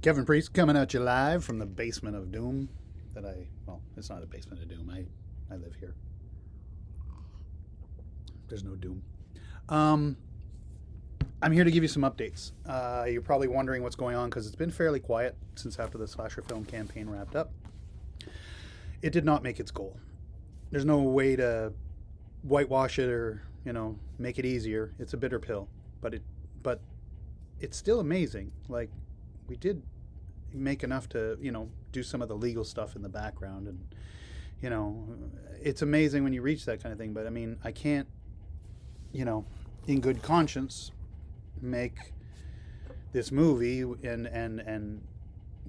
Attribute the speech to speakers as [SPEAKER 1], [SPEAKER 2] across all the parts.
[SPEAKER 1] Kevin Priest coming at you live from the basement of doom. Well, it's not a basement of doom. I live here. There's no doom. I'm here to give you some updates. You're probably wondering what's going on because it's been fairly quiet since after the slasher film campaign wrapped up. It did not make its goal. There's no way to whitewash it or, make it easier. It's a bitter pill, but it's still amazing. Like, we did make enough to, do some of the legal stuff in the background, and, it's amazing when you reach that kind of thing. But I mean, I can't, in good conscience, make this movie and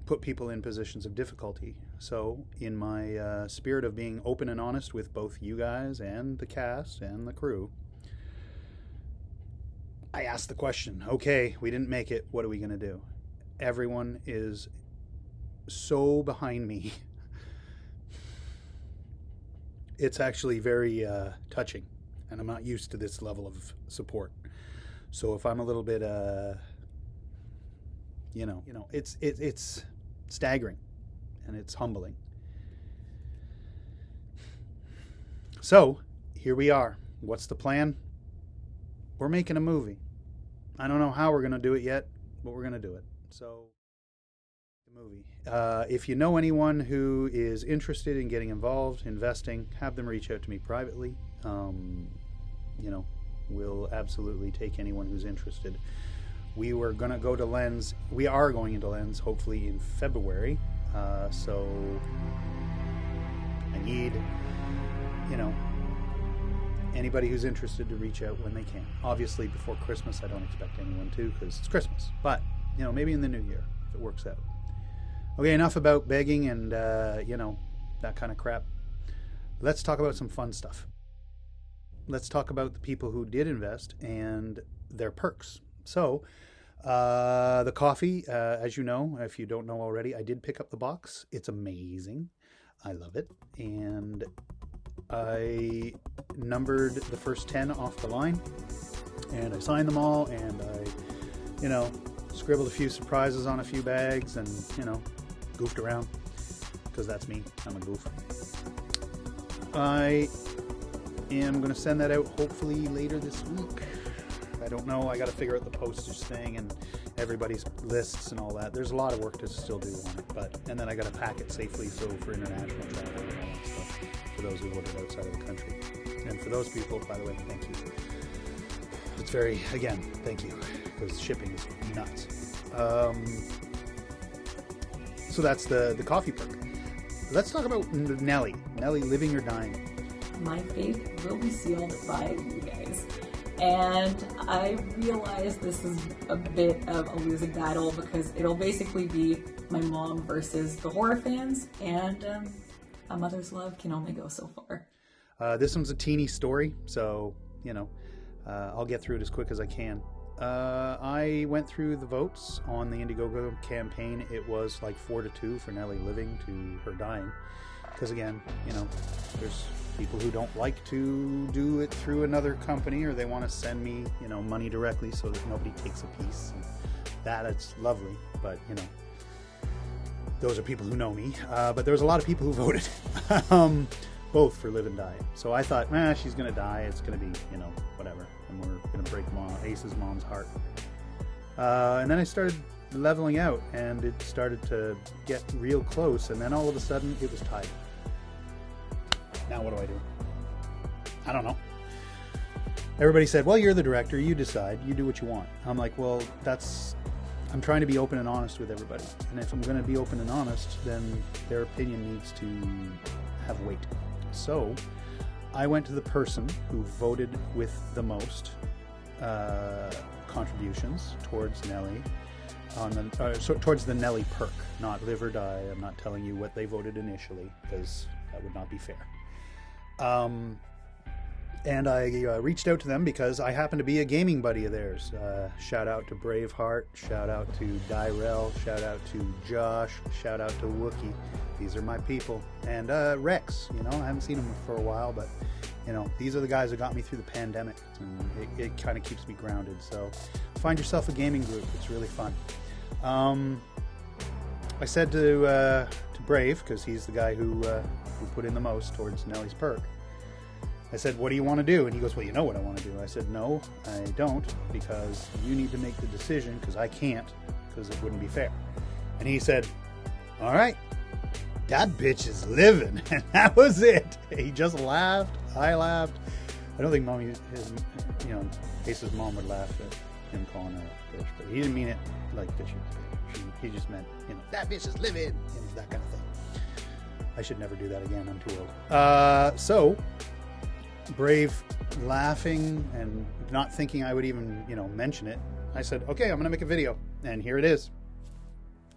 [SPEAKER 1] put people in positions of difficulty. So, in my spirit of being open and honest with both you guys and the cast and the crew, I asked the question, okay, we didn't make it, what are we going to do? Everyone is so behind me. It's actually very touching, and I'm not used to this level of support. So if I'm a little bit, it's staggering, and it's humbling. So here we are. What's the plan? We're making a movie. I don't know how we're going to do it yet, but we're going to do it. So, the movie. If you know anyone who is interested in getting involved, investing, have them reach out to me privately. We'll absolutely take anyone who's interested. We were going to go to Lens. We are going into Lens, hopefully in February. So, I need, anybody who's interested to reach out when they can. Obviously, before Christmas, I don't expect anyone to because it's Christmas. But, maybe in the new year, if it works out. Okay, enough about begging and, that kind of crap. Let's talk about some fun stuff. Let's talk about the people who did invest and their perks. So, the coffee, as you know, if you don't know already, I did pick up the box. It's amazing. I love it. And I numbered the first 10 off the line, and I signed them all, and I, scribbled a few surprises on a few bags, and, goofed around, because that's me. I'm a goof. I am going to send that out hopefully later this week. I don't know. I got to figure out the postage thing and everybody's lists and all that. There's a lot of work to still do on it, and then I got to pack it safely so for international travel and all that stuff for those who ordered outside of the country. And for those people, by the way, thank you. It's thank you, because shipping is nuts. So that's the coffee perk. Let's talk about Nellie. Nellie, living or dying?
[SPEAKER 2] My faith will be sealed by you guys. And I realize this is a bit of a losing battle because it'll basically be my mom versus the horror fans, and a mother's love can only go so far.
[SPEAKER 1] This one's a teeny story, so, I'll get through it as quick as I can. I went through the votes on the Indiegogo campaign. It was like 4-2 for Nellie living to her dying. Because again, there's people who don't like to do it through another company, or they want to send me, money directly so that nobody takes a piece. And it's lovely, but, those are people who know me. But there was a lot of people who voted, both for live and die. So I thought, she's going to die. It's going to be, whatever. And we're going to break Ace's mom's heart. And then I started leveling out, and it started to get real close. And then all of a sudden, it was tied. Now what do? I don't know. Everybody said, well, you're the director. You decide. You do what you want. I'm like, well, I'm trying to be open and honest with everybody. And if I'm going to be open and honest, then their opinion needs to have weight. So I went to the person who voted with the most contributions towards Nellie, towards the Nellie perk, not live or die. I'm not telling you what they voted initially, because that would not be fair. And I reached out to them because I happen to be a gaming buddy of theirs. Shout out to Braveheart, shout out to Dyrell, shout out to Josh, shout out to Wookie. These are my people. And Rex, I haven't seen him for a while, but these are the guys that got me through the pandemic, and it kind of keeps me grounded. So find yourself a gaming group. It's really fun. I said to Brave, because he's the guy who put in the most towards Nellie's perk. I said, what do you want to do? And he goes, well, you know what I want to do. I said, no, I don't, because you need to make the decision, because I can't, because it wouldn't be fair. And he said, all right, that bitch is living. And that was it. He just laughed. I laughed. I don't think Ace's mom would laugh at him calling her a bitch, but he didn't mean it like that she was a bitch. He just meant, that bitch is living, that kind of thing. I should never do that again. I'm too old. So Brave laughing and not thinking I would even, mention it. I said, okay, I'm going to make a video. And here it is.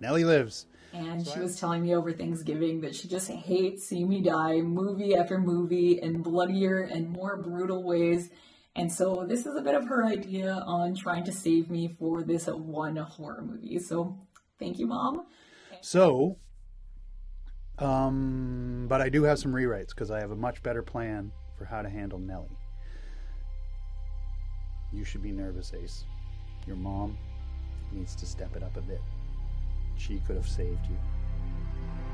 [SPEAKER 1] Nellie lives.
[SPEAKER 2] And she was telling me over Thanksgiving that she just hates seeing me die movie after movie in bloodier and more brutal ways. And so this is a bit of her idea on trying to save me for this one horror movie. So thank you, Mom.
[SPEAKER 1] So, but I do have some rewrites because I have a much better plan for how to handle Nellie. You should be nervous, Ace. Your mom needs to step it up a bit. She could have saved you.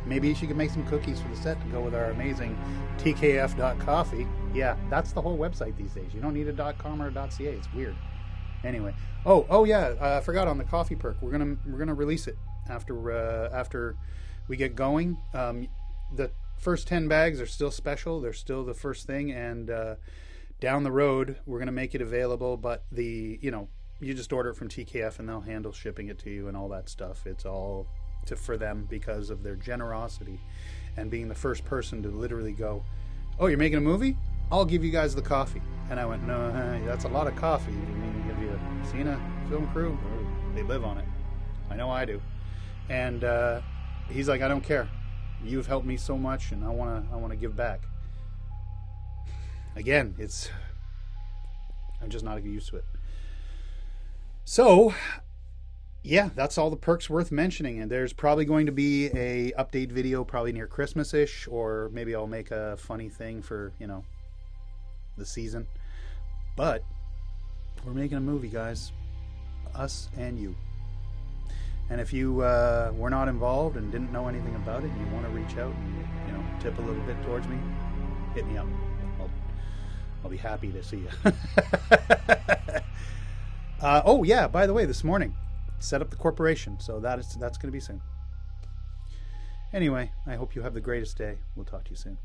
[SPEAKER 1] Maybe she could make some cookies for the set to go with our amazing tkf.coffee. Yeah, that's the whole website these days. You don't need a .com or a .ca. It's weird. Anyway. Oh yeah, I forgot on the coffee perk. We're gonna release it after we get going. The first 10 bags are still special. They're still the first thing, and down the road we're gonna make it available. But you just order it from TKF and they'll handle shipping it to you and all that stuff. It's all for them because of their generosity and being the first person to literally go, oh, you're making a movie? I'll give you guys the coffee. And I went, no, that's a lot of coffee. I mean, have you seen a film crew? They live on it. I know I do. And he's like, I don't care. You've helped me so much, and I want to give back. Again, I'm just not used to it. So, yeah, that's all the perks worth mentioning. And there's probably going to be a update video probably near Christmas-ish, or maybe I'll make a funny thing for, the season. But we're making a movie, guys. Us and you. And if you were not involved and didn't know anything about it and you want to reach out and, tip a little bit towards me, hit me up. I'll be happy to see you. Oh yeah, by the way, this morning set up the corporation, so that's going to be soon. Anyway, I hope you have the greatest day. We'll talk to you soon.